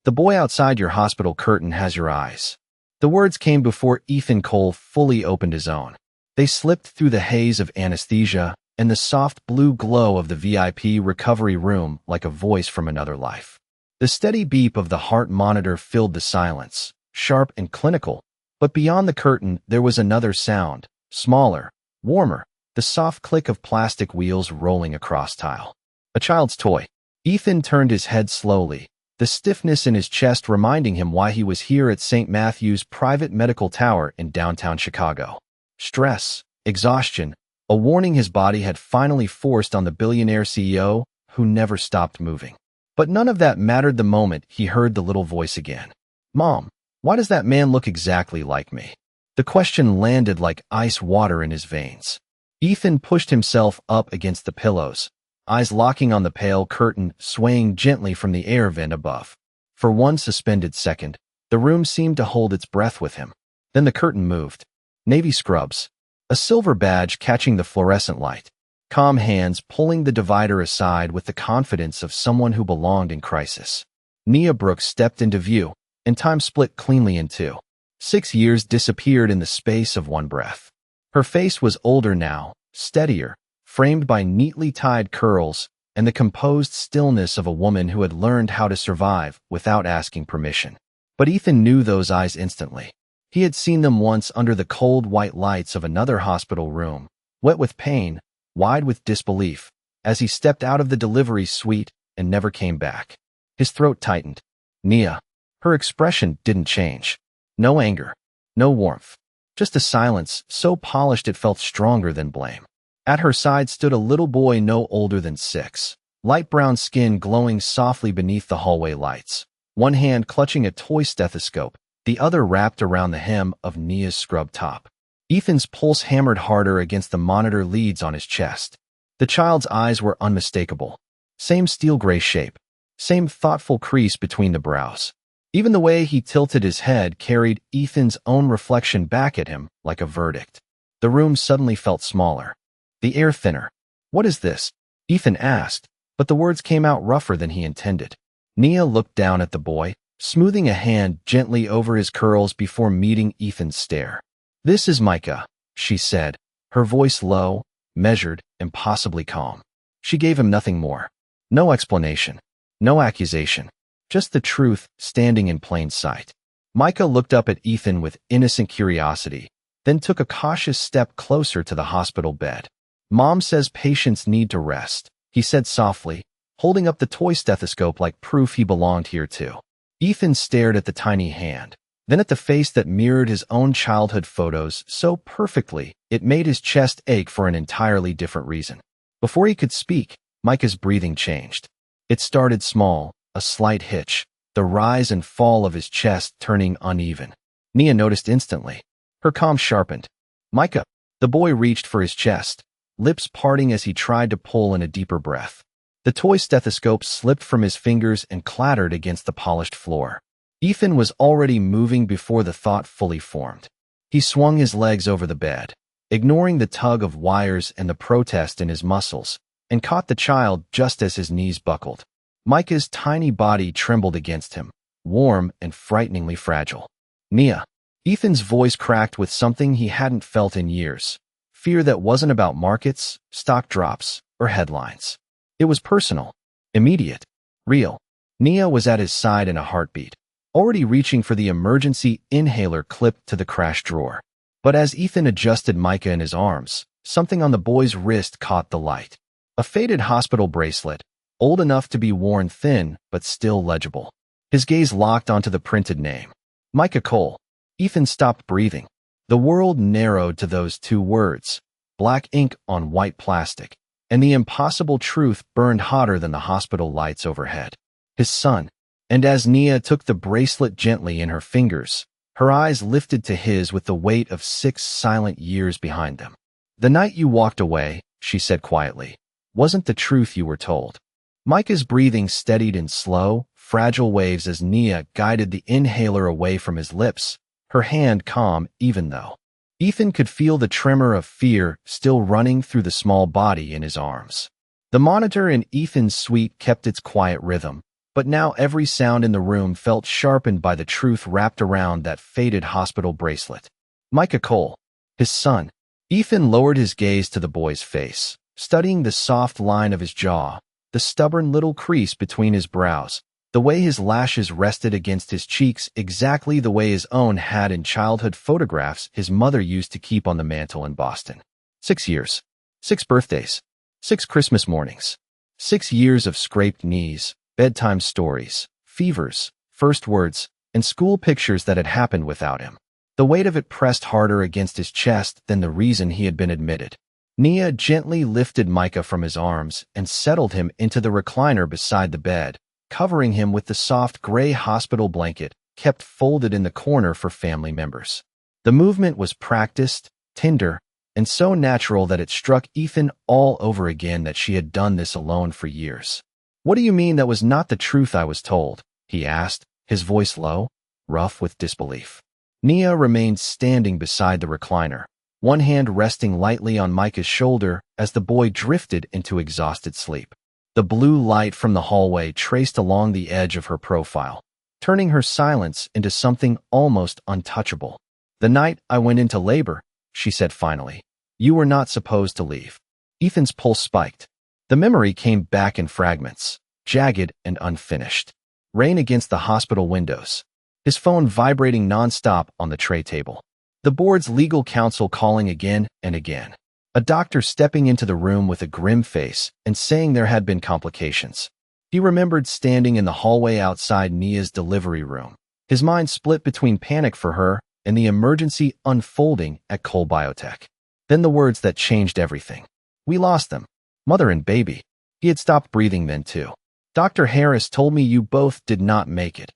The boy outside your hospital curtain has your eyes." The words came before Ethan Cole fully opened his own. They slipped through the haze of anesthesia and the soft blue glow of the VIP recovery room like a voice from another life. The steady beep of the heart monitor filled the silence, sharp and clinical, but beyond the curtain there was another sound, smaller, warmer, the soft click of plastic wheels rolling across tile. A child's toy. Ethan turned his head slowly, the stiffness in his chest reminding him why he was here at St. Matthew's private medical tower in downtown Chicago. Stress, exhaustion, a warning his body had finally forced on the billionaire CEO who never stopped moving. But none of that mattered the moment he heard the little voice again. "Mom, why does that man look exactly like me?" The question landed like ice water in his veins. Ethan pushed himself up against the pillows, eyes locking on the pale curtain swaying gently from the air vent above. For one suspended second, the room seemed to hold its breath with him. Then the curtain moved. Navy scrubs, a silver badge catching the fluorescent light, calm hands pulling the divider aside with the confidence of someone who belonged in crisis. Nia Brooks stepped into view, and time split cleanly in two. 6 years disappeared in the space of one breath. Her face was older now, steadier, framed by neatly tied curls and the composed stillness of a woman who had learned how to survive without asking permission. But Ethan knew those eyes instantly. He had seen them once under the cold white lights of another hospital room, wet with pain, wide with disbelief, as he stepped out of the delivery suite and never came back. His throat tightened. Nia. Her expression didn't change. No anger, no warmth, just a silence so polished it felt stronger than blame. At her side stood a little boy no older than 6, light brown skin glowing softly beneath the hallway lights, one hand clutching a toy stethoscope, the other wrapped around the hem of Nia's scrub top. Ethan's pulse hammered harder against the monitor leads on his chest. The child's eyes were unmistakable. Same steel gray shape, same thoughtful crease between the brows. Even the way he tilted his head carried Ethan's own reflection back at him like a verdict. The room suddenly felt smaller, the air thinner. "What is this?" Ethan asked, but the words came out rougher than he intended. Nia looked down at the boy, smoothing a hand gently over his curls before meeting Ethan's stare. "This is Micah," she said, her voice low, measured, impossibly calm. She gave him nothing more. No explanation, no accusation. Just the truth standing in plain sight. Micah looked up at Ethan with innocent curiosity, then took a cautious step closer to the hospital bed. "Mom says patients need to rest," he said softly, holding up the toy stethoscope like proof he belonged here too. Ethan stared at the tiny hand, then at the face that mirrored his own childhood photos so perfectly it made his chest ache for an entirely different reason. Before he could speak, Micah's breathing changed. It started small, a slight hitch, the rise and fall of his chest turning uneven. Nia noticed instantly. Her calm sharpened. "Micah." The boy reached for his chest, lips parting as he tried to pull in a deeper breath. The toy stethoscope slipped from his fingers and clattered against the polished floor. Ethan was already moving before the thought fully formed. He swung his legs over the bed, ignoring the tug of wires and the protest in his muscles, and caught the child just as his knees buckled. Micah's tiny body trembled against him, warm and frighteningly fragile. "Nia." Ethan's voice cracked with something he hadn't felt in years. Fear that wasn't about markets, stock drops, or headlines. It was personal, immediate, real. Nia was at his side in a heartbeat, already reaching for the emergency inhaler clipped to the crash drawer. But as Ethan adjusted Micah in his arms, something on the boy's wrist caught the light. A faded hospital bracelet, old enough to be worn thin but still legible. His gaze locked onto the printed name. Micah Cole. Ethan stopped breathing. The world narrowed to those 2 words, black ink on white plastic, and the impossible truth burned hotter than the hospital lights overhead. His son. And as Nia took the bracelet gently in her fingers, her eyes lifted to his with the weight of 6 silent years behind them. "The night you walked away," she said quietly, "wasn't the truth you were told." Micah's breathing steadied in slow, fragile waves as Nia guided the inhaler away from his lips, her hand calm even though Ethan could feel the tremor of fear still running through the small body in his arms. The monitor in Ethan's suite kept its quiet rhythm, But now every sound in the room felt sharpened by the truth wrapped around that faded hospital bracelet. Micah Cole, his son. Ethan lowered his gaze to the boy's face, studying the soft line of his jaw, the stubborn little crease between his brows, the way his lashes rested against his cheeks exactly the way his own had in childhood photographs his mother used to keep on the mantel in Boston. 6 years. 6 birthdays. 6 Christmas mornings. 6 years of scraped knees, bedtime stories, fevers, first words, and school pictures that had happened without him. The weight of it pressed harder against his chest than the reason he had been admitted. Nia gently lifted Micah from his arms and settled him into the recliner beside the bed, covering him with the soft gray hospital blanket kept folded in the corner for family members. The movement was practiced, tender, and so natural that it struck Ethan all over again that she had done this alone for years. "What do you mean that was not the truth I was told?" he asked, his voice low, rough with disbelief. Nia remained standing beside the recliner, one hand resting lightly on Micah's shoulder as the boy drifted into exhausted sleep. The blue light from the hallway traced along the edge of her profile, turning her silence into something almost untouchable. "The night I went into labor," she said finally, "you were not supposed to leave." Ethan's pulse spiked. The memory came back in fragments, jagged and unfinished. Rain against the hospital windows, his phone vibrating nonstop on the tray table. The board's legal counsel calling again and again. A doctor stepping into the room with a grim face and saying there had been complications. He remembered standing in the hallway outside Nia's delivery room, his mind split between panic for her and the emergency unfolding at Cole Biotech. Then the words that changed everything. "We lost them. Mother and baby." He had stopped breathing then too. "Dr. Harris told me you both did not make it,"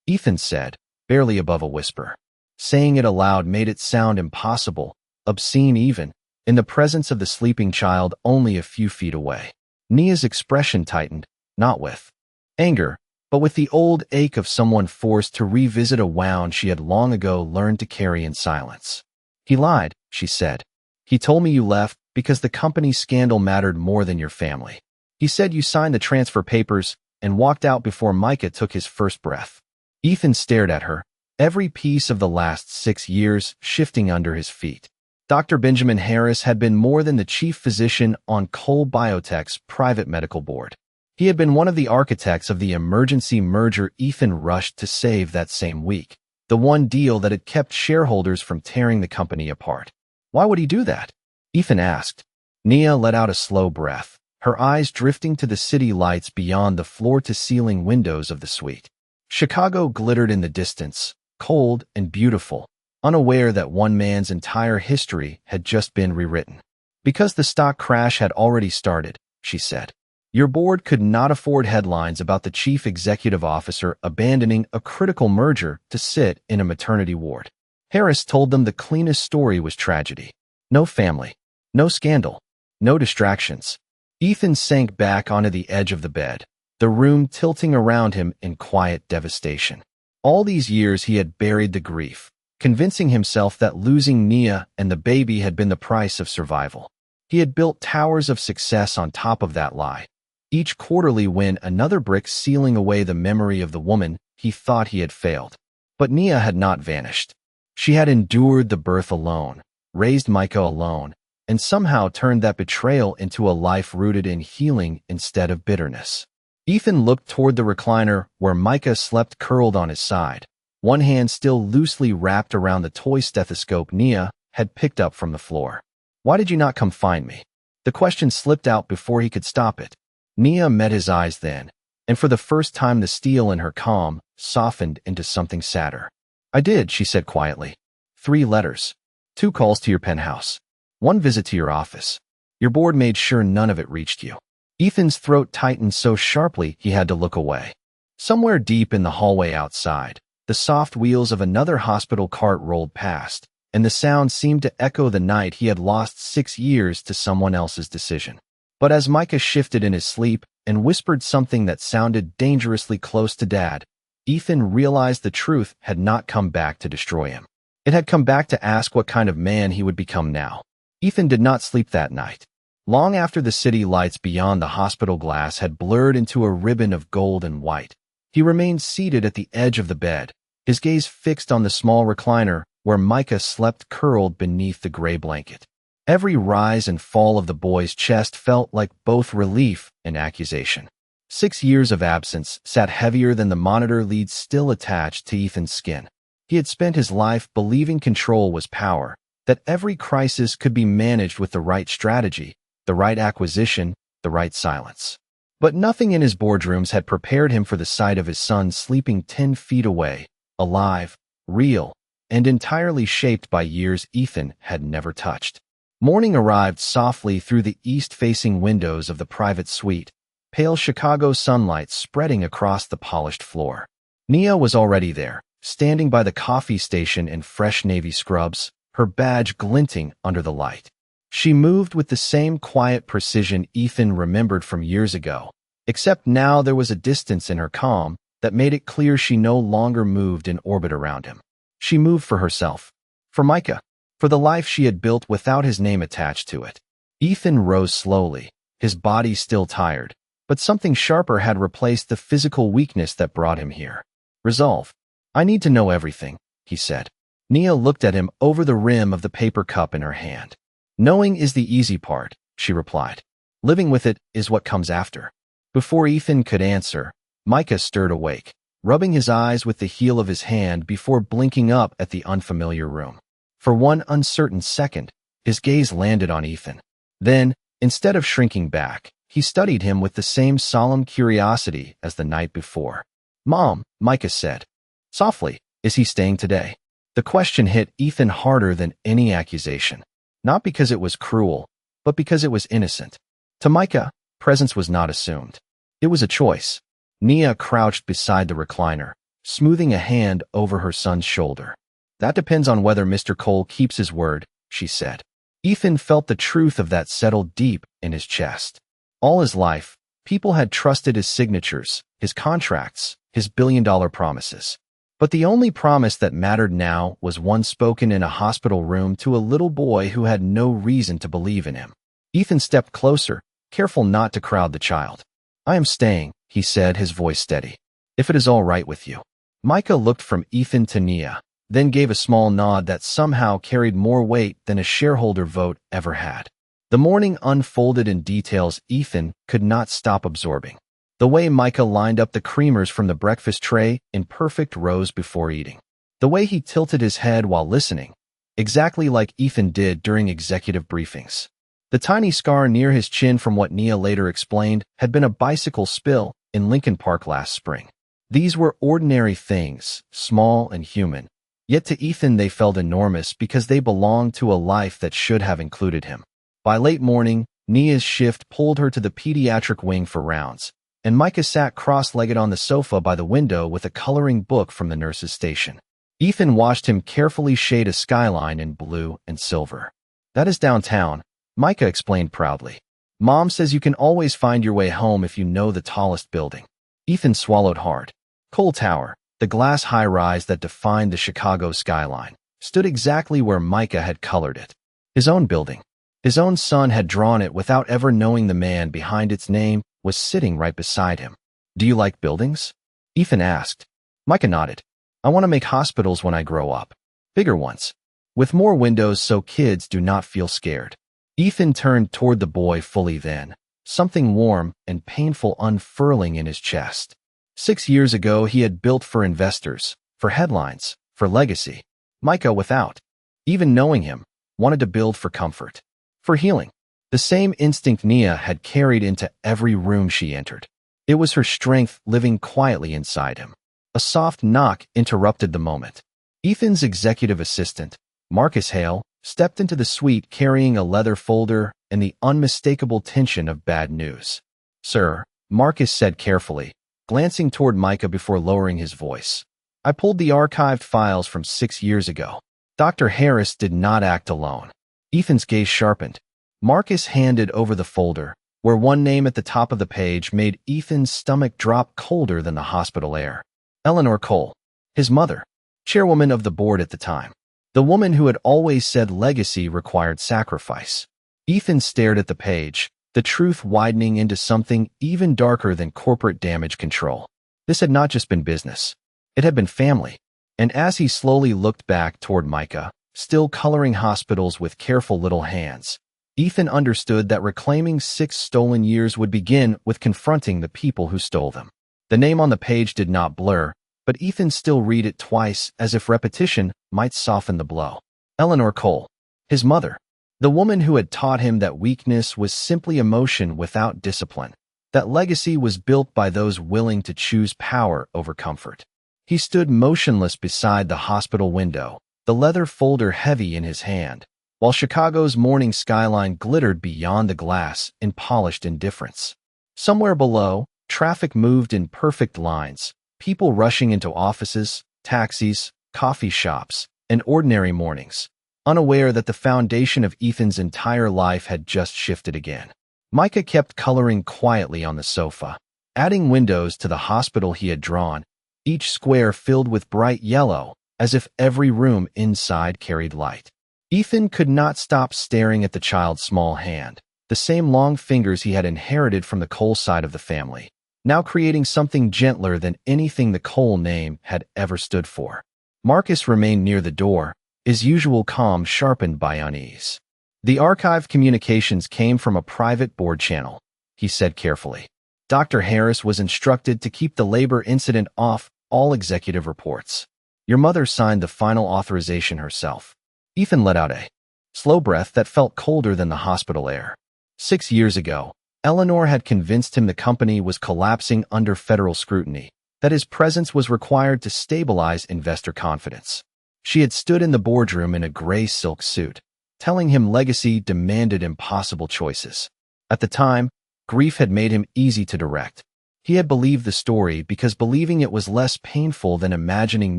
Ethan said, barely above a whisper. Saying it aloud made it sound impossible, obscene even, in the presence of the sleeping child only a few feet away. Nia's expression tightened, not with anger, but with the old ache of someone forced to revisit a wound she had long ago learned to carry in silence. "He lied," she said. "He told me you left because the company scandal mattered more than your family. He said you signed the transfer papers and walked out before Micah took his first breath." Ethan stared at her, every piece of the last 6 years shifting under his feet. Dr. Benjamin Harris had been more than the chief physician on Cole Biotech's private medical board. He had been one of the architects of the emergency merger Ethan rushed to save that same week, the one deal that had kept shareholders from tearing the company apart. Why would he do that? Ethan asked. Nia let out a slow breath, her eyes drifting to the city lights beyond the floor-to-ceiling windows of the suite. Chicago glittered in the distance, cold and beautiful, unaware that one man's entire history had just been rewritten. "Because the stock crash had already started," she said. "Your board could not afford headlines about the chief executive officer abandoning a critical merger to sit in a maternity ward." Harris told them the cleanest story was tragedy. No family, no scandal, no distractions. Ethan sank back onto the edge of the bed, the room tilting around him in quiet devastation. All these years he had buried the grief, convincing himself that losing Nia and the baby had been the price of survival. He had built towers of success on top of that lie, each quarterly win another brick sealing away the memory of the woman he thought he had failed. But Nia had not vanished. She had endured the birth alone, raised Micah alone, and somehow turned that betrayal into a life rooted in healing instead of bitterness. Ethan looked toward the recliner where Micah slept curled on his side, one hand still loosely wrapped around the toy stethoscope Nia had picked up from the floor. "Why did you not come find me?" The question slipped out before he could stop it. Nia met his eyes then, and for the first time the steel in her calm softened into something sadder. "I did," she said quietly. 3 letters. 2 calls to your penthouse. 1 visit to your office. Your board made sure none of it reached you." Ethan's throat tightened so sharply he had to look away. Somewhere deep in the hallway outside, the soft wheels of another hospital cart rolled past, and the sound seemed to echo the night he had lost 6 years to someone else's decision. But as Micah shifted in his sleep and whispered something that sounded dangerously close to Dad, Ethan realized the truth had not come back to destroy him. It had come back to ask what kind of man he would become now. Ethan did not sleep that night. Long after the city lights beyond the hospital glass had blurred into a ribbon of gold and white, He remained seated at the edge of the bed, his gaze fixed on the small recliner where Micah slept curled beneath the gray blanket. Every rise and fall of the boy's chest felt like both relief and accusation. 6 years of absence sat heavier than the monitor leads still attached to Ethan's skin. He had spent his life believing control was power, that every crisis could be managed with the right strategy, the right acquisition, the right silence. But nothing in his boardrooms had prepared him for the sight of his son sleeping 10 feet away, alive, real, and entirely shaped by years Ethan had never touched. Morning arrived softly through the east-facing windows of the private suite, pale Chicago sunlight spreading across the polished floor. Nia was already there, standing by the coffee station in fresh navy scrubs, her badge glinting under the light. She moved with the same quiet precision Ethan remembered from years ago, except now there was a distance in her calm that made it clear she no longer moved in orbit around him. She moved for herself, for Micah, for the life she had built without his name attached to it. Ethan rose slowly, his body still tired, but something sharper had replaced the physical weakness that brought him here. Resolve. I need to know everything, he said. Nia looked at him over the rim of the paper cup in her hand. Knowing is the easy part, she replied. Living with it is what comes after. Before Ethan could answer, Micah stirred awake, rubbing his eyes with the heel of his hand before blinking up at the unfamiliar room. For one uncertain second, his gaze landed on Ethan. Then, instead of shrinking back, he studied him with the same solemn curiosity as the night before. Mom, Micah said. Softly, is he staying today? The question hit Ethan harder than any accusation. Not because it was cruel, but because it was innocent. To Micah, presence was not assumed. It was a choice. Nia crouched beside the recliner, smoothing a hand over her son's shoulder. That depends on whether Mr. Cole keeps his word, she said. Ethan felt the truth of that settle deep in his chest. All his life, people had trusted his signatures, his contracts, his billion-dollar promises. But the only promise that mattered now was one spoken in a hospital room to a little boy who had no reason to believe in him. Ethan stepped closer, careful not to crowd the child. I am staying, he said, his voice steady. If it is all right with you. Micah looked from Ethan to Nia, then gave a small nod that somehow carried more weight than a shareholder vote ever had. The morning unfolded in details Ethan could not stop absorbing. The way Micah lined up the creamers from the breakfast tray in perfect rows before eating. The way he tilted his head while listening, exactly like Ethan did during executive briefings. The tiny scar near his chin from what Nia later explained had been a bicycle spill in Lincoln Park last spring. These were ordinary things, small and human, yet to Ethan they felt enormous because they belonged to a life that should have included him. By late morning, Nia's shift pulled her to the pediatric wing for rounds, and Micah sat cross-legged on the sofa by the window with a coloring book from the nurse's station. Ethan watched him carefully shade a skyline in blue and silver. That is downtown, Micah explained proudly. Mom says you can always find your way home if you know the tallest building. Ethan swallowed hard. Cole Tower, the glass high-rise that defined the Chicago skyline, stood exactly where Micah had colored it. His own building. His own son had drawn it without ever knowing the man behind its name was sitting right beside him. Do you like buildings? Ethan asked. Micah nodded. I want to make hospitals when I grow up. Bigger ones. With more windows so kids do not feel scared. Ethan turned toward the boy fully then, something warm and painful unfurling in his chest. 6 years ago he had built for investors, for headlines, for legacy. Micah, without even knowing him, wanted to build for comfort. For healing. The same instinct Nia had carried into every room she entered. It was her strength living quietly inside him. A soft knock interrupted the moment. Ethan's executive assistant, Marcus Hale, stepped into the suite carrying a leather folder and the unmistakable tension of bad news. Sir, Marcus said carefully, glancing toward Micah before lowering his voice. I pulled the archived files from 6 years ago. Dr. Harris did not act alone. Ethan's gaze sharpened. Marcus handed over the folder, where one name at the top of the page made Ethan's stomach drop colder than the hospital air. Eleanor Cole, his mother, chairwoman of the board at the time. The woman who had always said legacy required sacrifice. Ethan stared at the page, the truth widening into something even darker than corporate damage control. This had not just been business. It had been family. And as he slowly looked back toward Micah, still coloring hospitals with careful little hands, Ethan understood that reclaiming 6 stolen years would begin with confronting the people who stole them. The name on the page did not blur, but Ethan still read it twice as if repetition might soften the blow. Eleanor Cole, his mother, the woman who had taught him that weakness was simply emotion without discipline, that legacy was built by those willing to choose power over comfort. He stood motionless beside the hospital window, the leather folder heavy in his hand, while Chicago's morning skyline glittered beyond the glass in polished indifference. Somewhere below, traffic moved in perfect lines, people rushing into offices, taxis, coffee shops, and ordinary mornings, unaware that the foundation of Ethan's entire life had just shifted again. Micah kept coloring quietly on the sofa, adding windows to the hospital he had drawn, each square filled with bright yellow, as if every room inside carried light. Ethan could not stop staring at the child's small hand, the same long fingers he had inherited from the Cole side of the family, now creating something gentler than anything the Cole name had ever stood for. Marcus remained near the door, his usual calm sharpened by unease. The archived communications came from a private board channel, he said carefully. Dr. Harris was instructed to keep the labor incident off all executive reports. Your mother signed the final authorization herself. Ethan let out a slow breath that felt colder than the hospital air. 6 years ago, Eleanor had convinced him the company was collapsing under federal scrutiny, that his presence was required to stabilize investor confidence. She had stood in the boardroom in a gray silk suit, telling him legacy demanded impossible choices. At the time, grief had made him easy to direct. He had believed the story because believing it was less painful than imagining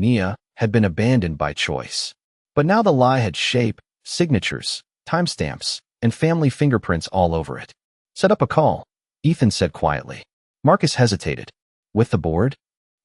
Nia had been abandoned by choice. But now the lie had shape, signatures, timestamps, and family fingerprints all over it. Set up a call, Ethan said quietly. Marcus hesitated. With the board?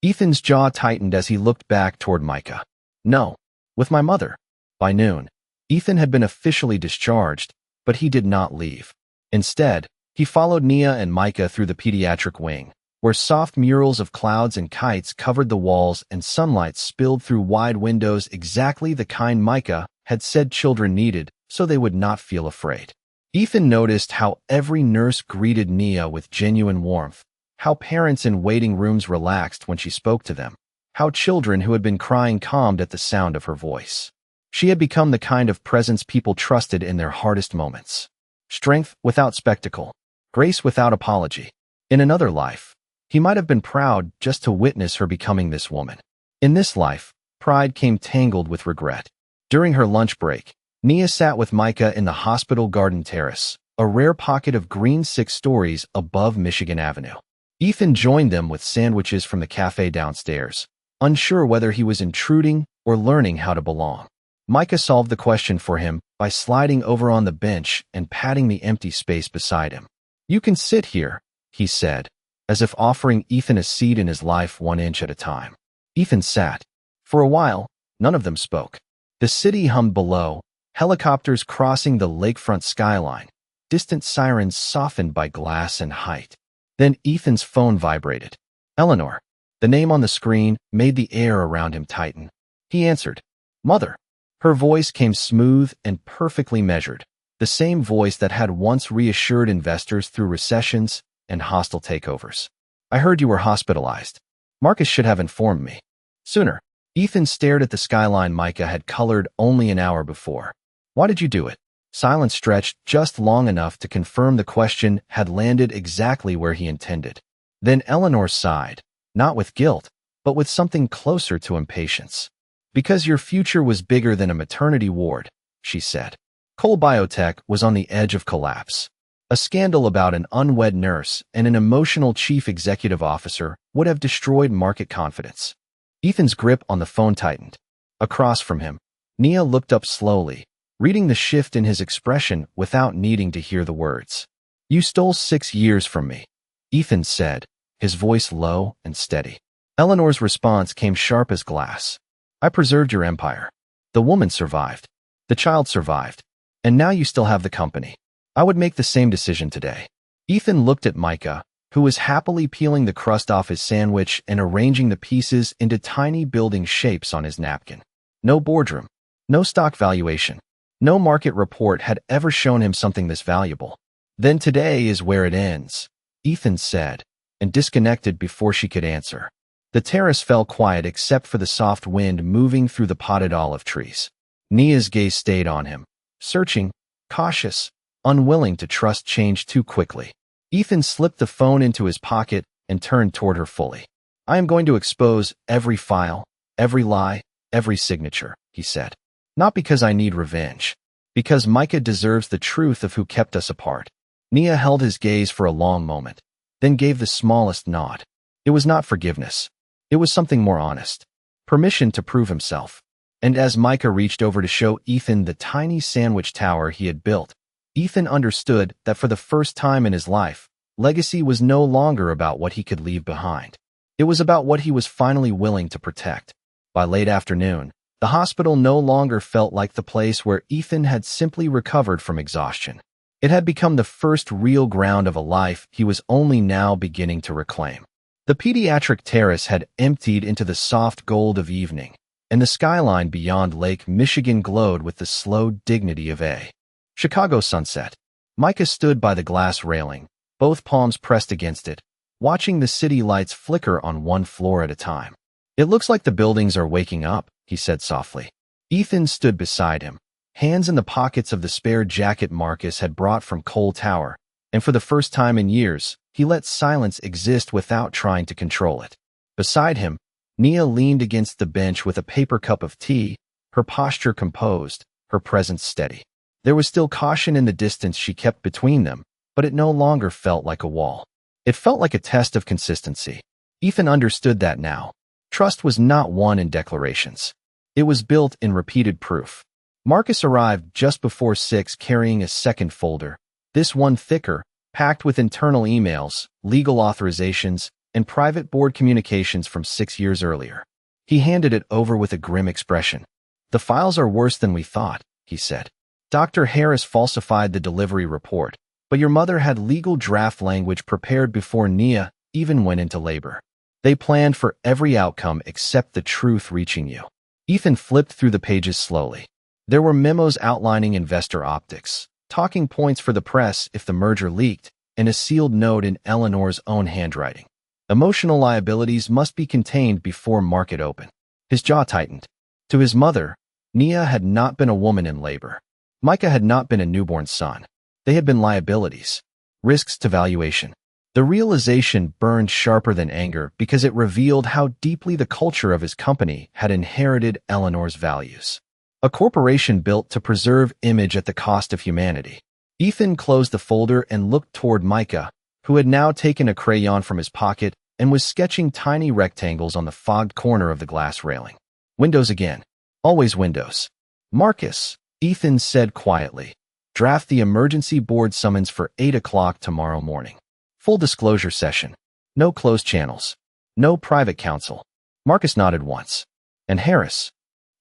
Ethan's jaw tightened as he looked back toward Micah. No, with my mother. By noon, Ethan had been officially discharged, but he did not leave. Instead, he followed Nia and Micah through the pediatric wing, where soft murals of clouds and kites covered the walls and sunlight spilled through wide windows, exactly the kind Micah had said children needed so they would not feel afraid. Ethan noticed how every nurse greeted Nia with genuine warmth, how parents in waiting rooms relaxed when she spoke to them, how children who had been crying calmed at the sound of her voice. She had become the kind of presence people trusted in their hardest moments. Strength without spectacle, grace without apology. In another life, he might have been proud just to witness her becoming this woman. In this life, pride came tangled with regret. During her lunch break, Nia sat with Micah in the hospital garden terrace, a rare pocket of green 6 stories above Michigan Avenue. Ethan joined them with sandwiches from the cafe downstairs, unsure whether he was intruding or learning how to belong. Micah solved the question for him by sliding over on the bench and patting the empty space beside him. You can sit here, he said, as if offering Ethan a seat in his life 1 inch at a time. Ethan sat. For a while, none of them spoke. The city hummed below, helicopters crossing the lakefront skyline, distant sirens softened by glass and height. Then Ethan's phone vibrated. Eleanor. The name on the screen made the air around him tighten. He answered. Mother. Her voice came smooth and perfectly measured, the same voice that had once reassured investors through recessions and hostile takeovers. I heard you were hospitalized. Marcus should have informed me sooner. Ethan stared at the skyline Micah had colored only an hour before. Why did you do it? Silence stretched just long enough to confirm the question had landed exactly where he intended. Then Eleanor sighed, not with guilt, but with something closer to impatience. Because your future was bigger than a maternity ward, she said. Cole Biotech was on the edge of collapse. A scandal about an unwed nurse and an emotional chief executive officer would have destroyed market confidence. Ethan's grip on the phone tightened. Across from him, Nia looked up slowly, reading the shift in his expression without needing to hear the words. You stole 6 years from me, Ethan said, his voice low and steady. Eleanor's response came sharp as glass. I preserved your empire. The woman survived. The child survived. And now you still have the company. I would make the same decision today. Ethan looked at Micah, who was happily peeling the crust off his sandwich and arranging the pieces into tiny building shapes on his napkin. No boardroom, no stock valuation, no market report had ever shown him something this valuable. Then today is where it ends, Ethan said, and disconnected before she could answer. The terrace fell quiet except for the soft wind moving through the potted olive trees. Nia's gaze stayed on him, searching, cautious, unwilling to trust change too quickly. Ethan slipped the phone into his pocket and turned toward her fully. I am going to expose every file, every lie, every signature, he said. Not because I need revenge. Because Micah deserves the truth of who kept us apart. Nia held his gaze for a long moment, then gave the smallest nod. It was not forgiveness. It was something more honest. Permission to prove himself. And as Micah reached over to show Ethan the tiny sandwich tower he had built, Ethan understood that for the first time in his life, legacy was no longer about what he could leave behind. It was about what he was finally willing to protect. By late afternoon, the hospital no longer felt like the place where Ethan had simply recovered from exhaustion. It had become the first real ground of a life he was only now beginning to reclaim. The pediatric terrace had emptied into the soft gold of evening, and the skyline beyond Lake Michigan glowed with the slow dignity of a Chicago sunset. Micah stood by the glass railing, both palms pressed against it, watching the city lights flicker on one floor at a time. It looks like the buildings are waking up, he said softly. Ethan stood beside him, hands in the pockets of the spare jacket Marcus had brought from Cole Tower, and for the first time in years, he let silence exist without trying to control it. Beside him, Nia leaned against the bench with a paper cup of tea, her posture composed, her presence steady. There was still caution in the distance she kept between them, but it no longer felt like a wall. It felt like a test of consistency. Ethan understood that now. Trust was not won in declarations. It was built in repeated proof. Marcus arrived just before 6 carrying a second folder, this one thicker, packed with internal emails, legal authorizations, and private board communications from 6 years earlier. He handed it over with a grim expression. The files are worse than we thought, he said. Dr. Harris falsified the delivery report, but your mother had legal draft language prepared before Nia even went into labor. They planned for every outcome except the truth reaching you. Ethan flipped through the pages slowly. There were memos outlining investor optics, talking points for the press if the merger leaked, and a sealed note in Eleanor's own handwriting. Emotional liabilities must be contained before market open. His jaw tightened. To his mother, Nia had not been a woman in labor. Micah had not been a newborn son. They had been liabilities. Risks to valuation. The realization burned sharper than anger because it revealed how deeply the culture of his company had inherited Eleanor's values. A corporation built to preserve image at the cost of humanity. Ethan closed the folder and looked toward Micah, who had now taken a crayon from his pocket and was sketching tiny rectangles on the fogged corner of the glass railing. Windows again. Always windows. Marcus, Ethan said quietly, draft the emergency board summons for 8 o'clock tomorrow morning. Full disclosure session. No closed channels. No private counsel. Marcus nodded once. And Harris?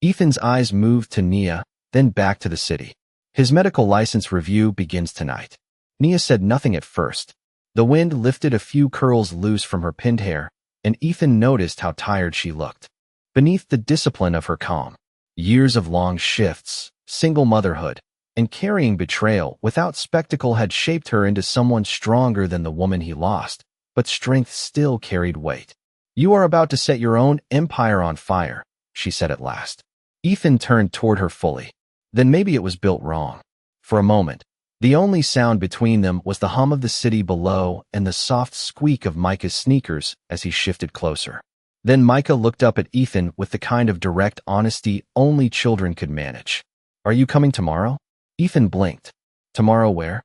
Ethan's eyes moved to Nia, then back to the city. His medical license review begins tonight. Nia said nothing at first. The wind lifted a few curls loose from her pinned hair, and Ethan noticed how tired she looked. Beneath the discipline of her calm, years of long shifts, single motherhood, and carrying betrayal without spectacle had shaped her into someone stronger than the woman he lost, but strength still carried weight. You are about to set your own empire on fire, she said at last. Ethan turned toward her fully. Then maybe it was built wrong. For a moment, the only sound between them was the hum of the city below and the soft squeak of Micah's sneakers as he shifted closer. Then Micah looked up at Ethan with the kind of direct honesty only children could manage. Are you coming tomorrow? Ethan blinked. Tomorrow where?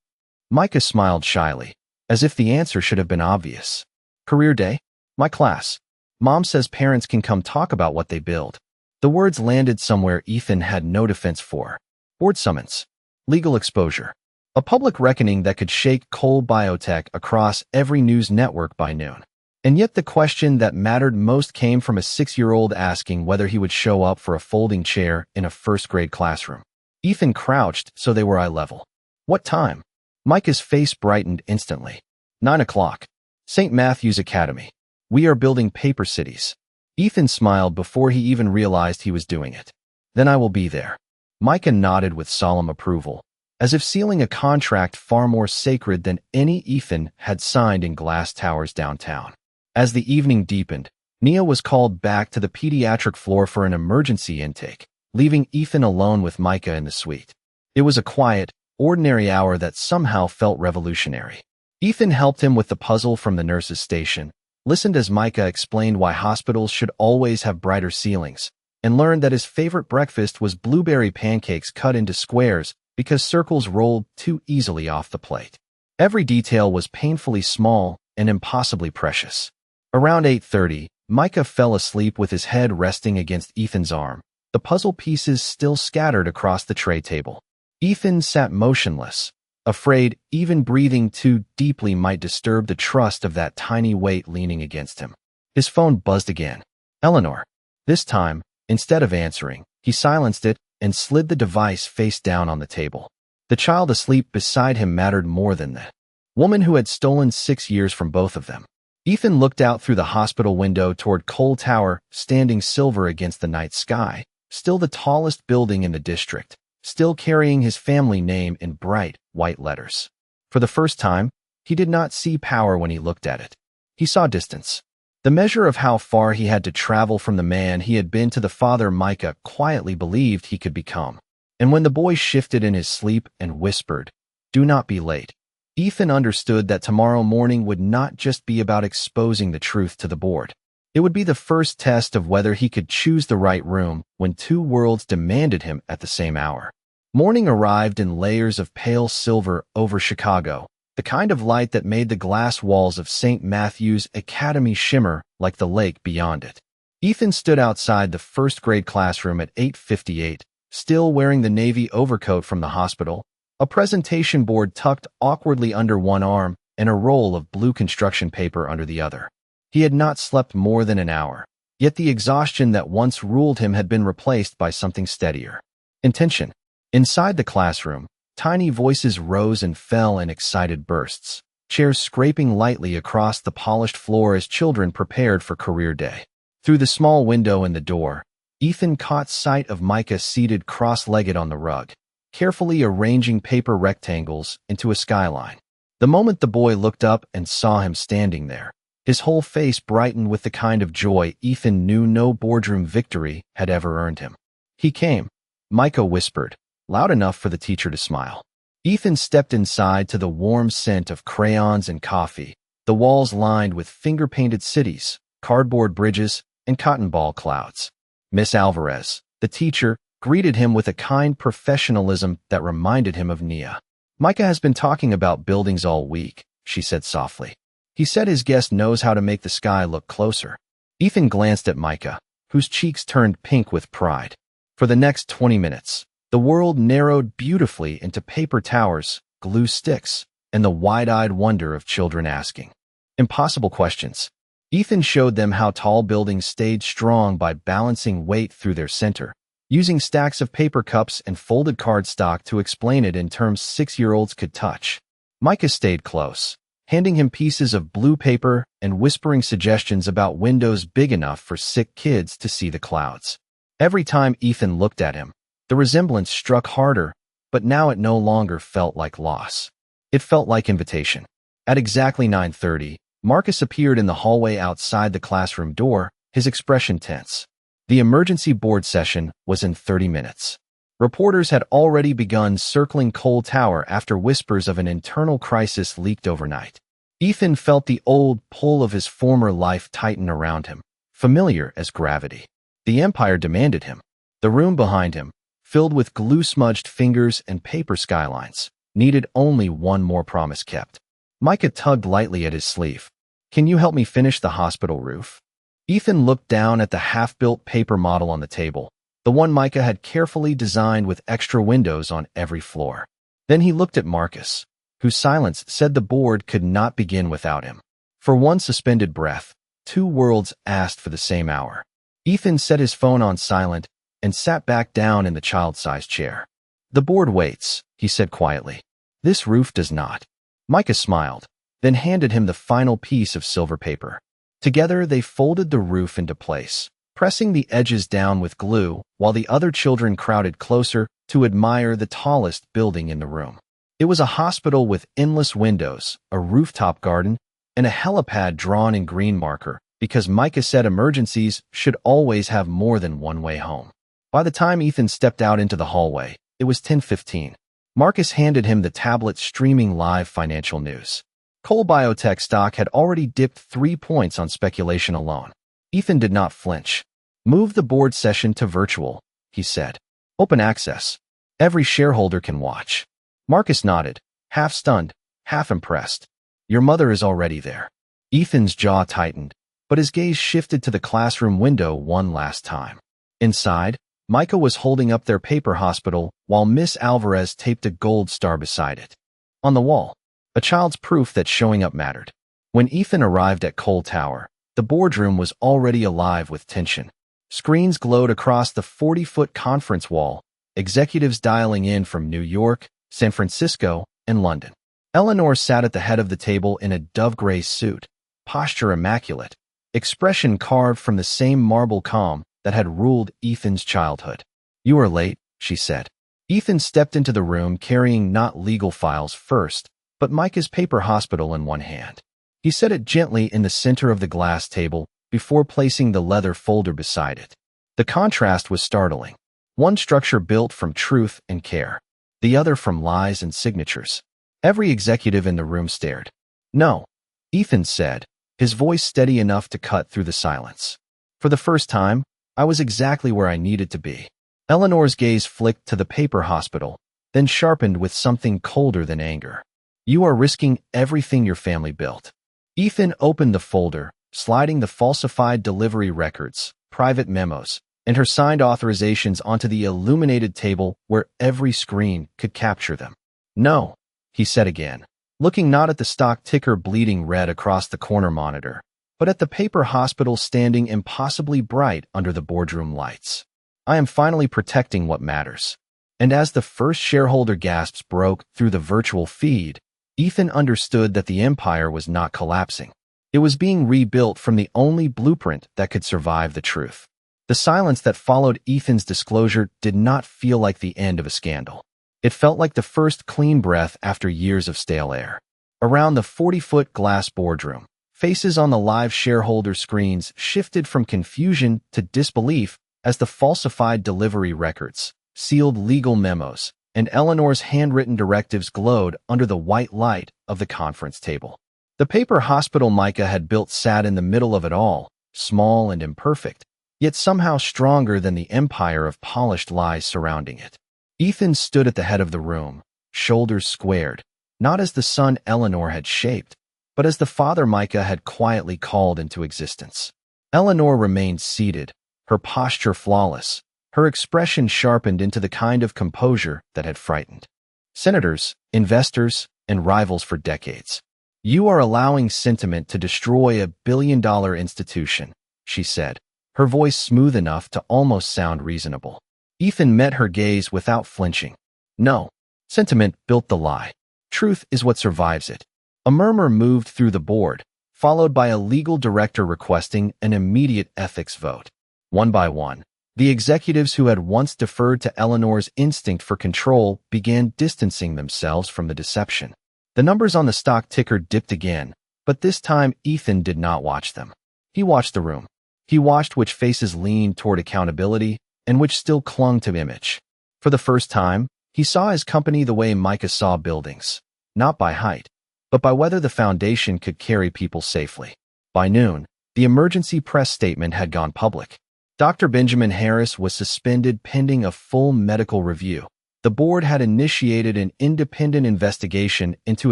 Micah smiled shyly, as if the answer should have been obvious. Career day? My class. Mom says parents can come talk about what they build. The words landed somewhere Ethan had no defense for. Board summons. Legal exposure. A public reckoning that could shake Cole Biotech across every news network by noon. And yet the question that mattered most came from a 6-year-old asking whether he would show up for a folding chair in a first-grade classroom. Ethan crouched so they were eye level. What time? Micah's face brightened instantly. 9 o'clock. St. Matthew's Academy. We are building paper cities. Ethan smiled before he even realized he was doing it. Then I will be there. Micah nodded with solemn approval, as if sealing a contract far more sacred than any Ethan had signed in glass towers downtown. As the evening deepened, Nia was called back to the pediatric floor for an emergency intake, leaving Ethan alone with Micah in the suite. It was a quiet, ordinary hour that somehow felt revolutionary. Ethan helped him with the puzzle from the nurse's station, listened as Micah explained why hospitals should always have brighter ceilings, and learned that his favorite breakfast was blueberry pancakes cut into squares because circles rolled too easily off the plate. Every detail was painfully small and impossibly precious. Around 8:30, Micah fell asleep with his head resting against Ethan's arm, the puzzle pieces still scattered across the tray table. Ethan sat motionless, afraid even breathing too deeply might disturb the trust of that tiny weight leaning against him. His phone buzzed again. Eleanor. This time, instead of answering, he silenced it and slid the device face down on the table. The child asleep beside him mattered more than the woman who had stolen 6 years from both of them. Ethan looked out through the hospital window toward Cole Tower, standing silver against the night sky, still the tallest building in the district, still carrying his family name in bright, white letters. For the first time, he did not see power when he looked at it. He saw distance. The measure of how far he had to travel from the man he had been to the father Micah quietly believed he could become. And when the boy shifted in his sleep and whispered, "Do not be late," Ethan understood that tomorrow morning would not just be about exposing the truth to the board. It would be the first test of whether he could choose the right room when two worlds demanded him at the same hour. Morning arrived in layers of pale silver over Chicago, the kind of light that made the glass walls of St. Matthew's Academy shimmer like the lake beyond it. Ethan stood outside the first-grade classroom at 8:58, still wearing the navy overcoat from the hospital, a presentation board tucked awkwardly under one arm and a roll of blue construction paper under the other. He had not slept more than an hour, yet the exhaustion that once ruled him had been replaced by something steadier. Intention. Inside the classroom, tiny voices rose and fell in excited bursts, chairs scraping lightly across the polished floor as children prepared for career day. Through the small window in the door, Ethan caught sight of Micah seated cross-legged on the rug, carefully arranging paper rectangles into a skyline. The moment the boy looked up and saw him standing there, his whole face brightened with the kind of joy Ethan knew no boardroom victory had ever earned him. "He came," Micah whispered, loud enough for the teacher to smile. Ethan stepped inside to the warm scent of crayons and coffee, the walls lined with finger-painted cities, cardboard bridges, and cotton ball clouds. Miss Alvarez, the teacher, greeted him with a kind professionalism that reminded him of Nia. "Micah has been talking about buildings all week," she said softly. "He said his guest knows how to make the sky look closer." Ethan glanced at Micah, whose cheeks turned pink with pride. For the next 20 minutes, the world narrowed beautifully into paper towers, glue sticks, and the wide-eyed wonder of children asking impossible questions. Ethan showed them how tall buildings stayed strong by balancing weight through their center, using stacks of paper cups and folded cardstock to explain it in terms 6-year-olds could touch. Micah stayed close, handing him pieces of blue paper and whispering suggestions about windows big enough for sick kids to see the clouds. Every time Ethan looked at him, the resemblance struck harder, but now it no longer felt like loss. It felt like invitation. At exactly 9:30, Marcus appeared in the hallway outside the classroom door, his expression tense. The emergency board session was in 30 minutes. Reporters had already begun circling Cole Tower after whispers of an internal crisis leaked overnight. Ethan felt the old pull of his former life tighten around him, familiar as gravity. The Empire demanded him. The room behind him, filled with glue-smudged fingers and paper skylines, needed only one more promise kept. Micah tugged lightly at his sleeve. "Can you help me finish the hospital roof?" Ethan looked down at the half-built paper model on the table, the one Micah had carefully designed with extra windows on every floor. Then he looked at Marcus, whose silence said the board could not begin without him. For one suspended breath, two worlds asked for the same hour. Ethan set his phone on silent and sat back down in the child-sized chair. "The board waits," he said quietly. "This roof does not." Micah smiled. then handed him the final piece of silver paper. Together, they folded the roof into place, pressing the edges down with glue while the other children crowded closer to admire the tallest building in the room. It was a hospital with endless windows, a rooftop garden, and a helipad drawn in green marker, because Micah said emergencies should always have more than one way home. By the time Ethan stepped out into the hallway, it was 10:15. Marcus handed him the tablet streaming live financial news. Cole Biotech stock had already dipped 3 points on speculation alone. Ethan did not flinch. "Move the board session to virtual," he said. "Open access. Every shareholder can watch." Marcus nodded, half stunned, half impressed. "Your mother is already there." Ethan's jaw tightened, but his gaze shifted to the classroom window one last time. Inside, Micah was holding up their paper hospital while Miss Alvarez taped a gold star beside it. On the wall, a child's proof that showing up mattered. When Ethan arrived at Cole Tower, the boardroom was already alive with tension. Screens glowed across the 40-foot conference wall, executives dialing in from New York, San Francisco, and London. Eleanor sat at the head of the table in a dove-gray suit, posture immaculate, expression carved from the same marble calm that had ruled Ethan's childhood. "You are late," she said. Ethan stepped into the room carrying not legal files first, but Micah's paper hospital in one hand. He set it gently in the center of the glass table before placing the leather folder beside it. The contrast was startling. One structure built from truth and care, the other from lies and signatures. Every executive in the room stared. "No," Ethan said, his voice steady enough to cut through the silence. "For the first time, I was exactly where I needed to be." Eleanor's gaze flicked to the paper hospital, then sharpened with something colder than anger. "You are risking everything your family built." Ethan opened the folder, sliding the falsified delivery records, private memos, and her signed authorizations onto the illuminated table where every screen could capture them. "No," he said again, looking not at the stock ticker bleeding red across the corner monitor, but at the paper hospital standing impossibly bright under the boardroom lights. "I am finally protecting what matters." And as the first shareholder gasps broke through the virtual feed, Ethan understood that the empire was not collapsing. It was being rebuilt from the only blueprint that could survive the truth. The silence that followed Ethan's disclosure did not feel like the end of a scandal. It felt like the first clean breath after years of stale air. Around the 40-foot glass boardroom, faces on the live shareholder screens shifted from confusion to disbelief as the falsified delivery records, sealed legal memos, and Eleanor's handwritten directives glowed under the white light of the conference table. The paper hospital Micah had built sat in the middle of it all, small and imperfect, yet somehow stronger than the empire of polished lies surrounding it. Ethan stood at the head of the room, shoulders squared, not as the son Eleanor had shaped, but as the father Micah had quietly called into existence. Eleanor remained seated, her posture flawless, her expression sharpened into the kind of composure that had frightened senators, investors, and rivals for decades. "You are allowing sentiment to destroy a billion-dollar institution," she said, her voice smooth enough to almost sound reasonable. Ethan met her gaze without flinching. "No, sentiment built the lie. Truth is what survives it." A murmur moved through the board, followed by a legal director requesting an immediate ethics vote. One by one, the executives who had once deferred to Eleanor's instinct for control began distancing themselves from the deception. The numbers on the stock ticker dipped again, but this time Ethan did not watch them. He watched the room. He watched which faces leaned toward accountability and which still clung to image. For the first time, he saw his company the way Micah saw buildings, not by height, but by whether the foundation could carry people safely. By noon, the emergency press statement had gone public. Dr. Benjamin Harris was suspended pending a full medical review. The board had initiated an independent investigation into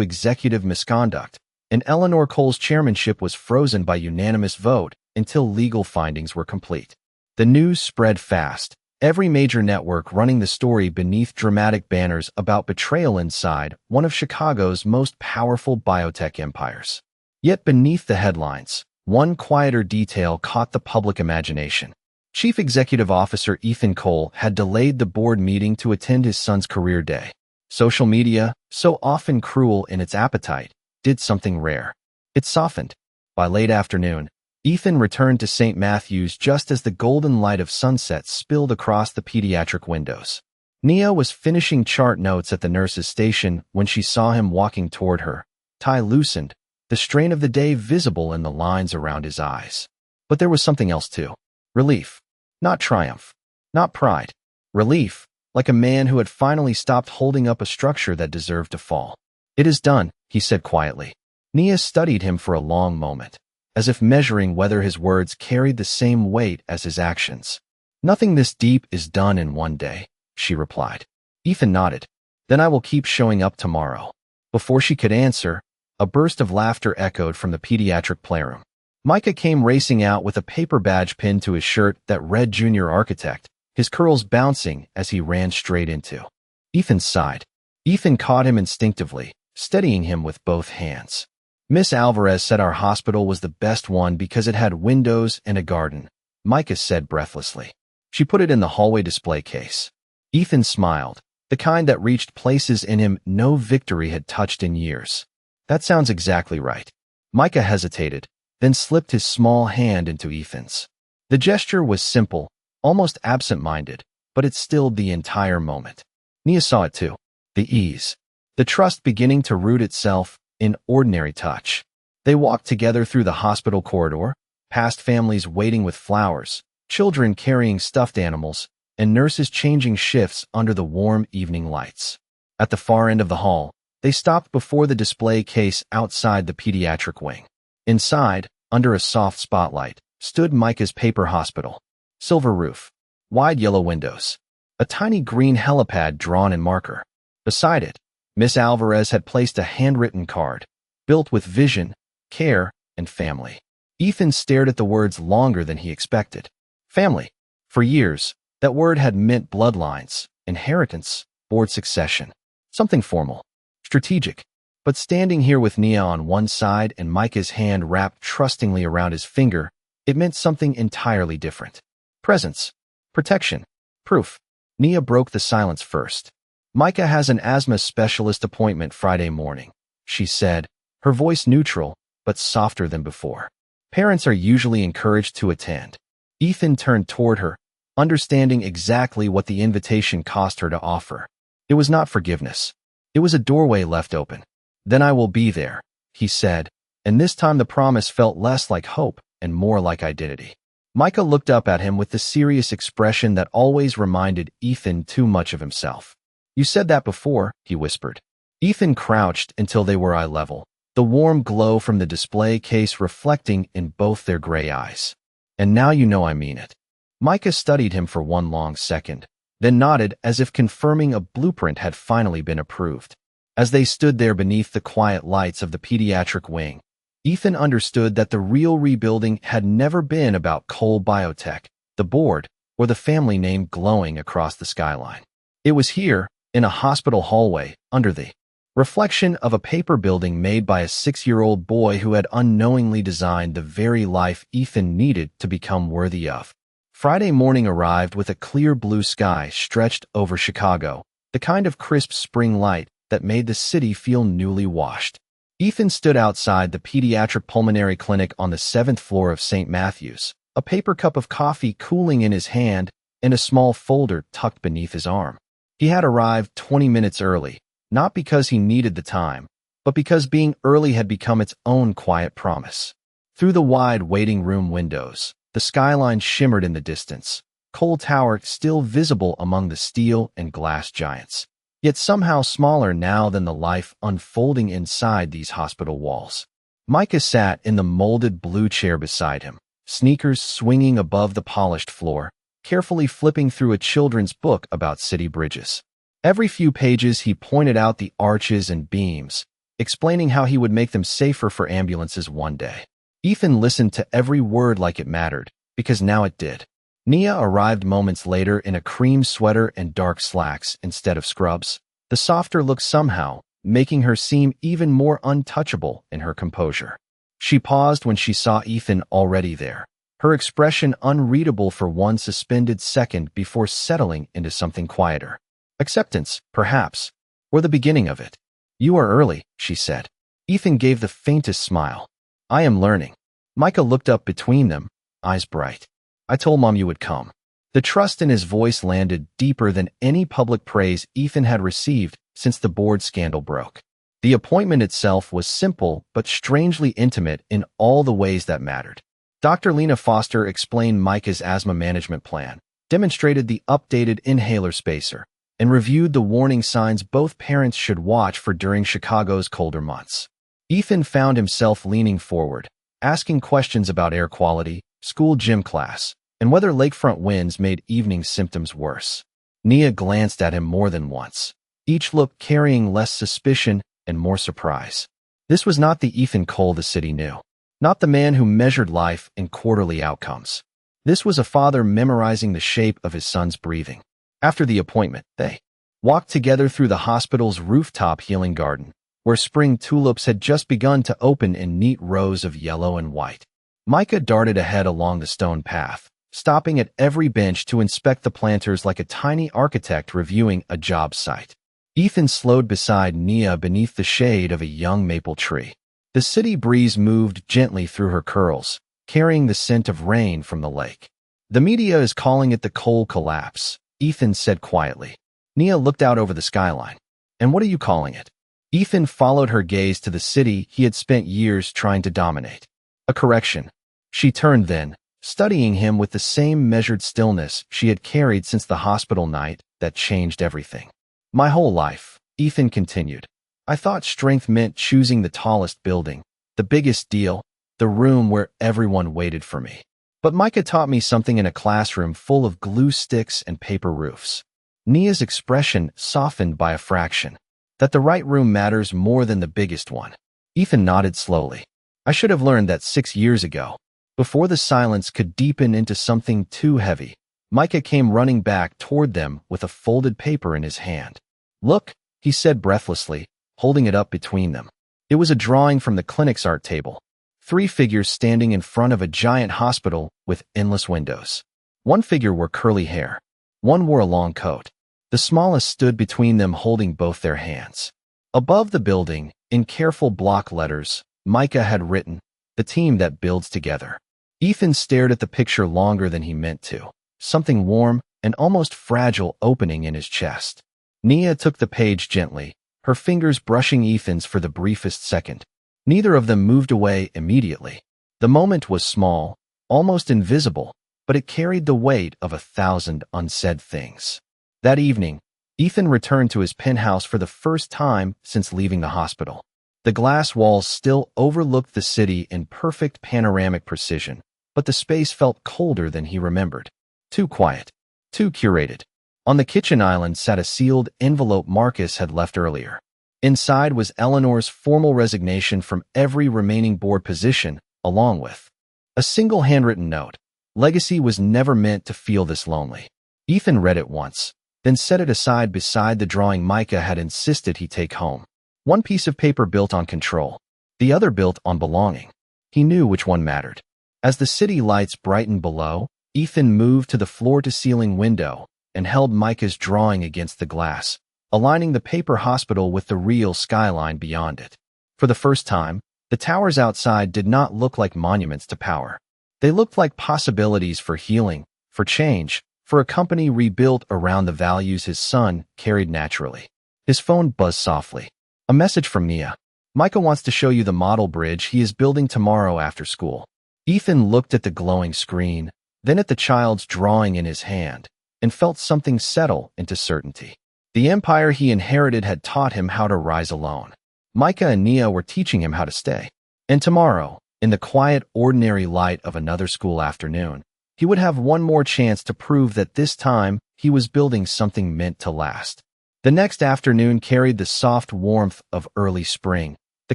executive misconduct, and Eleanor Cole's chairmanship was frozen by unanimous vote until legal findings were complete. The news spread fast, every major network running the story beneath dramatic banners about betrayal inside one of Chicago's most powerful biotech empires. Yet beneath the headlines, one quieter detail caught the public imagination. Chief Executive Officer Ethan Cole had delayed the board meeting to attend his son's career day. Social media, so often cruel in its appetite, did something rare. It softened. By late afternoon, Ethan returned to St. Matthew's just as the golden light of sunset spilled across the pediatric windows. Nia was finishing chart notes at the nurse's station when she saw him walking toward her, tie loosened, the strain of the day visible in the lines around his eyes. But there was something else too. Relief. Not triumph. Not pride. Relief, like a man who had finally stopped holding up a structure that deserved to fall. "It is done," he said quietly. Nia studied him for a long moment, as if measuring whether his words carried the same weight as his actions. "Nothing this deep is done in one day," she replied. Ethan nodded. "Then I will keep showing up tomorrow." Before she could answer, a burst of laughter echoed from the pediatric playroom. Micah came racing out with a paper badge pinned to his shirt that read Junior Architect, his curls bouncing as he ran straight into. Ethan sighed. Ethan caught him instinctively, steadying him with both hands. "Miss Alvarez said our hospital was the best one because it had windows and a garden," Micah said breathlessly. She put it in the hallway display case. Ethan smiled, the kind that reached places in him no victory had touched in years. "That sounds exactly right." Micah hesitated, then slipped his small hand into Ethan's. The gesture was simple, almost absent-minded, but it stilled the entire moment. Nia saw it too. The ease. The trust beginning to root itself in ordinary touch. They walked together through the hospital corridor, past families waiting with flowers, children carrying stuffed animals, and nurses changing shifts under the warm evening lights. At the far end of the hall, they stopped before the display case outside the pediatric wing. Inside, under a soft spotlight, stood Micah's paper hospital. Silver roof, wide yellow windows, a tiny green helipad drawn in marker. Beside it, Miss Alvarez had placed a handwritten card, built with vision, care, and family. Ethan stared at the words longer than he expected. Family. For years, that word had meant bloodlines, inheritance, board succession. Something formal, strategic. But standing here with Nia on one side and Micah's hand wrapped trustingly around his finger, it meant something entirely different. Presence. Protection. Proof. Nia broke the silence first. "Micah has an asthma specialist appointment Friday morning," she said, her voice neutral, but softer than before. "Parents are usually encouraged to attend." Ethan turned toward her, understanding exactly what the invitation cost her to offer. It was not forgiveness. It was a doorway left open. "Then I will be there," he said, and this time the promise felt less like hope and more like identity. Micah looked up at him with the serious expression that always reminded Ethan too much of himself. "You said that before," he whispered. Ethan crouched until they were eye level, the warm glow from the display case reflecting in both their gray eyes. "And now you know I mean it." Micah studied him for one long second, then nodded as if confirming a blueprint had finally been approved. As they stood there beneath the quiet lights of the pediatric wing, Ethan understood that the real rebuilding had never been about Cole Biotech, the board, or the family name glowing across the skyline. It was here, in a hospital hallway, under the reflection of a paper building made by a 6-year-old boy who had unknowingly designed the very life Ethan needed to become worthy of. Friday morning arrived with a clear blue sky stretched over Chicago, the kind of crisp spring light that made the city feel newly washed. Ethan stood outside the pediatric pulmonary clinic on the 7th floor of St. Matthew's, a paper cup of coffee cooling in his hand and a small folder tucked beneath his arm. He had arrived 20 minutes early, not because he needed the time, but because being early had become its own quiet promise. Through the wide waiting room windows, the skyline shimmered in the distance, Cole Tower still visible among the steel and glass giants, yet somehow smaller now than the life unfolding inside these hospital walls. Micah sat in the molded blue chair beside him, sneakers swinging above the polished floor, carefully flipping through a children's book about city bridges. Every few pages he pointed out the arches and beams, explaining how he would make them safer for ambulances one day. Ethan listened to every word like it mattered, because now it did. Nia arrived moments later in a cream sweater and dark slacks instead of scrubs, the softer look somehow making her seem even more untouchable in her composure. She paused when she saw Ethan already there, her expression unreadable for one suspended second before settling into something quieter. Acceptance, perhaps, or the beginning of it. "You are early," she said. Ethan gave the faintest smile. I am learning. Micah looked up between them, eyes bright. I told Mom you would come. The trust in his voice landed deeper than any public praise Ethan had received since the board scandal broke. The appointment itself was simple but strangely intimate in all the ways that mattered. Dr. Lena Foster explained Micah's asthma management plan, demonstrated the updated inhaler spacer, and reviewed the warning signs both parents should watch for during Chicago's colder months. Ethan found himself leaning forward, asking questions about air quality, school gym class, and whether lakefront winds made evening symptoms worse. Nia glanced at him more than once, each look carrying less suspicion and more surprise. This was not the Ethan Cole the city knew, not the man who measured life in quarterly outcomes. This was a father memorizing the shape of his son's breathing. After the appointment, they walked together through the hospital's rooftop healing garden, where spring tulips had just begun to open in neat rows of yellow and white. Micah darted ahead along the stone path, stopping at every bench to inspect the planters like a tiny architect reviewing a job site. Ethan slowed beside Nia beneath the shade of a young maple tree. The city breeze moved gently through her curls, carrying the scent of rain from the lake. The media is calling it the Cole collapse, Ethan said quietly. Nia looked out over the skyline. And what are you calling it? Ethan followed her gaze to the city he had spent years trying to dominate. A correction. She turned then, studying him with the same measured stillness she had carried since the hospital night that changed everything. My whole life, Ethan continued. I thought strength meant choosing the tallest building, the biggest deal, the room where everyone waited for me. But Micah taught me something in a classroom full of glue sticks and paper roofs. Nia's expression softened by a fraction. That the right room matters more than the biggest one. Ethan nodded slowly. I should have learned that 6 years ago. Before the silence could deepen into something too heavy, Micah came running back toward them with a folded paper in his hand. Look, he said breathlessly, holding it up between them. It was a drawing from the clinic's art table. 3 figures standing in front of a giant hospital with endless windows. One figure wore curly hair. One wore a long coat. The smallest stood between them holding both their hands. Above the building, in careful block letters, Micah had written, "The team that builds together." Ethan stared at the picture longer than he meant to, something warm and almost fragile opening in his chest. Nia took the page gently, her fingers brushing Ethan's for the briefest second. Neither of them moved away immediately. The moment was small, almost invisible, but it carried the weight of 1,000 unsaid things. That evening, Ethan returned to his penthouse for the first time since leaving the hospital. The glass walls still overlooked the city in perfect panoramic precision, but the space felt colder than he remembered. Too quiet. Too curated. On the kitchen island sat a sealed envelope Marcus had left earlier. Inside was Eleanor's formal resignation from every remaining board position, along with a single handwritten note. Legacy was never meant to feel this lonely. Ethan read it once, then set it aside beside the drawing Micah had insisted he take home. One piece of paper built on control, the other built on belonging. He knew which one mattered. As the city lights brightened below, Ethan moved to the floor-to-ceiling window and held Micah's drawing against the glass, aligning the paper hospital with the real skyline beyond it. For the first time, the towers outside did not look like monuments to power. They looked like possibilities for healing, for change, for a company rebuilt around the values his son carried naturally. His phone buzzed softly. A message from Nia. Micah wants to show you the model bridge he is building tomorrow after school. Ethan looked at the glowing screen, then at the child's drawing in his hand, and felt something settle into certainty. The empire he inherited had taught him how to rise alone. Micah and Nia were teaching him how to stay. And tomorrow, in the quiet, ordinary light of another school afternoon, he would have one more chance to prove that this time he was building something meant to last. The next afternoon carried the soft warmth of early spring, the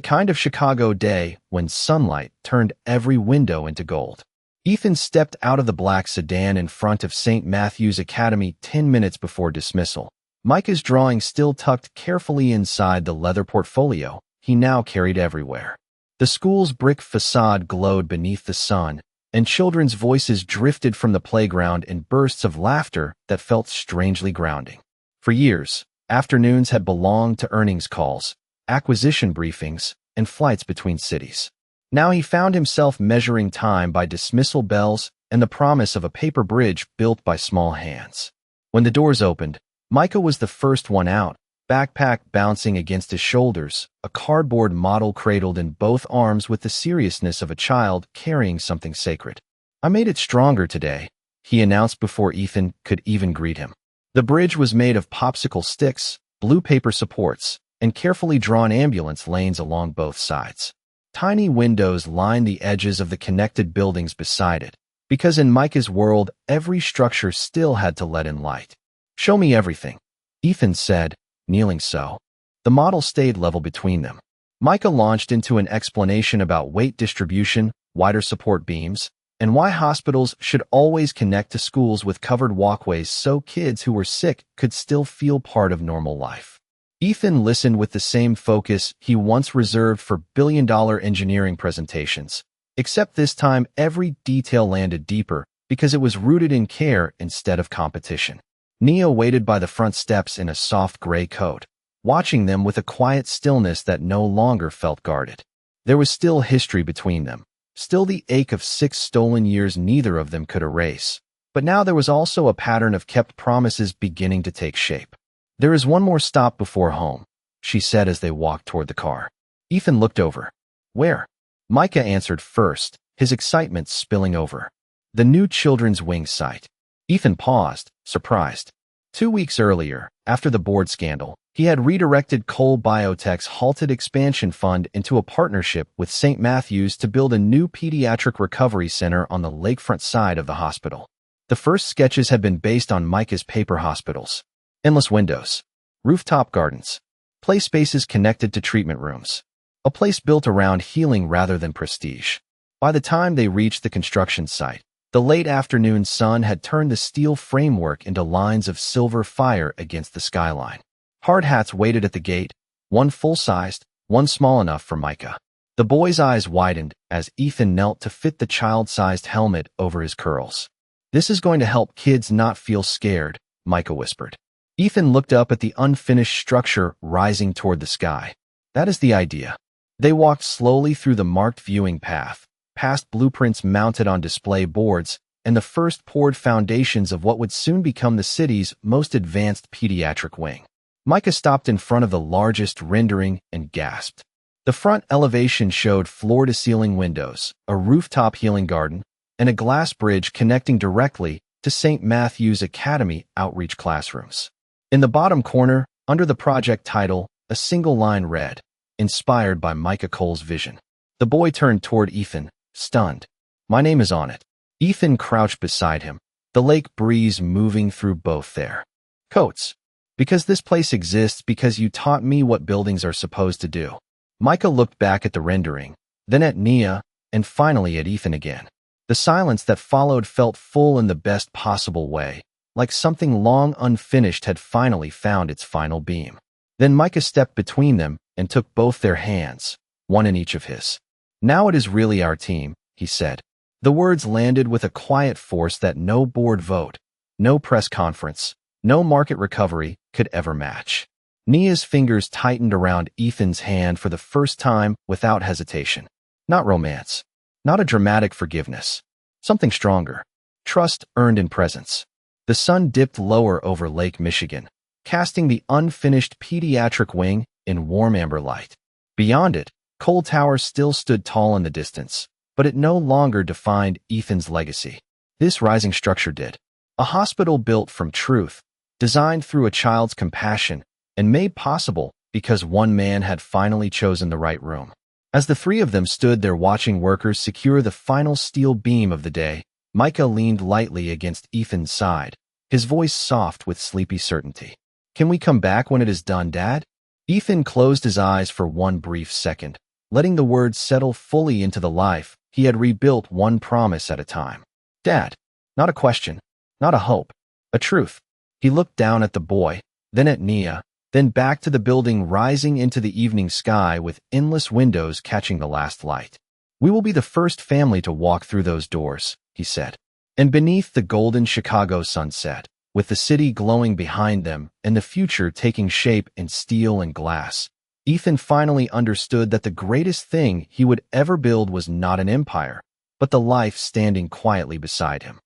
kind of Chicago day when sunlight turned every window into gold. Ethan stepped out of the black sedan in front of St. Matthew's Academy 10 minutes before dismissal, Micah's drawing still tucked carefully inside the leather portfolio he now carried everywhere. The school's brick facade glowed beneath the sun, and children's voices drifted from the playground in bursts of laughter that felt strangely grounding. For years, afternoons had belonged to earnings calls, acquisition briefings, and flights between cities. Now he found himself measuring time by dismissal bells and the promise of a paper bridge built by small hands. When the doors opened, Micah was the first one out, backpack bouncing against his shoulders, a cardboard model cradled in both arms with the seriousness of a child carrying something sacred. "I made it stronger today," he announced before Ethan could even greet him. The bridge was made of popsicle sticks, blue paper supports, and carefully drawn ambulance lanes along both sides. Tiny windows lined the edges of the connected buildings beside it, because in Micah's world, every structure still had to let in light. "Show me everything," Ethan said, kneeling so. The model stayed level between them. Micah launched into an explanation about weight distribution, wider support beams, and why hospitals should always connect to schools with covered walkways so kids who were sick could still feel part of normal life. Ethan listened with the same focus he once reserved for billion-dollar engineering presentations, except this time every detail landed deeper because it was rooted in care instead of competition. Nia waited by the front steps in a soft gray coat, watching them with a quiet stillness that no longer felt guarded. There was still history between them, still the ache of 6 stolen years neither of them could erase. But now there was also a pattern of kept promises beginning to take shape. "There is one more stop before home," she said as they walked toward the car. Ethan looked over. "Where?" Micah answered first, his excitement spilling over. "The new children's wing site." Ethan paused, surprised. 2 weeks earlier, after the board scandal, he had redirected Cole Biotech's halted expansion fund into a partnership with St. Matthew's to build a new pediatric recovery center on the lakefront side of the hospital. The first sketches had been based on Micah's paper hospitals. Endless windows, rooftop gardens, play spaces connected to treatment rooms. A place built around healing rather than prestige. By the time they reached the construction site, the late afternoon sun had turned the steel framework into lines of silver fire against the skyline. Hard hats waited at the gate, one full-sized, one small enough for Micah. The boy's eyes widened as Ethan knelt to fit the child-sized helmet over his curls. "This is going to help kids not feel scared," Micah whispered. Ethan looked up at the unfinished structure rising toward the sky. "That is the idea." They walked slowly through the marked viewing path, past blueprints mounted on display boards, and the first poured foundations of what would soon become the city's most advanced pediatric wing. Micah stopped in front of the largest rendering and gasped. The front elevation showed floor-to-ceiling windows, a rooftop healing garden, and a glass bridge connecting directly to St. Matthew's Academy outreach classrooms. In the bottom corner, under the project title, a single line read, "Inspired by Micah Cole's vision." The boy turned toward Ethan, stunned. "My name is on it." Ethan crouched beside him, the lake breeze moving through both their coats. "Because this place exists because you taught me what buildings are supposed to do." Micah looked back at the rendering, then at Nia, and finally at Ethan again. The silence that followed felt full in the best possible way, like something long unfinished had finally found its final beam. Then Micah stepped between them and took both their hands, one in each of his. "Now it is really our team," he said. The words landed with a quiet force that no board vote, no press conference, no market recovery could ever match. Nia's fingers tightened around Ethan's hand for the first time without hesitation. Not romance, not a dramatic forgiveness, something stronger. Trust earned in presence. The sun dipped lower over Lake Michigan, casting the unfinished pediatric wing in warm amber light. Beyond it, Cole Tower still stood tall in the distance, but it no longer defined Ethan's legacy. This rising structure did. A hospital built from truth, designed through a child's compassion, and made possible because one man had finally chosen the right room. As the three of them stood there watching workers secure the final steel beam of the day, Micah leaned lightly against Ethan's side, his voice soft with sleepy certainty. "Can we come back when it is done, Dad?" Ethan closed his eyes for one brief second, letting the words settle fully into the life he had rebuilt one promise at a time. "Dad." Not a question, not a hope, a truth. He looked down at the boy, then at Nia, then back to the building rising into the evening sky with endless windows catching the last light. "We will be the first family to walk through those doors," he said. And beneath the golden Chicago sunset, with the city glowing behind them and the future taking shape in steel and glass, Ethan finally understood that the greatest thing he would ever build was not an empire, but the life standing quietly beside him.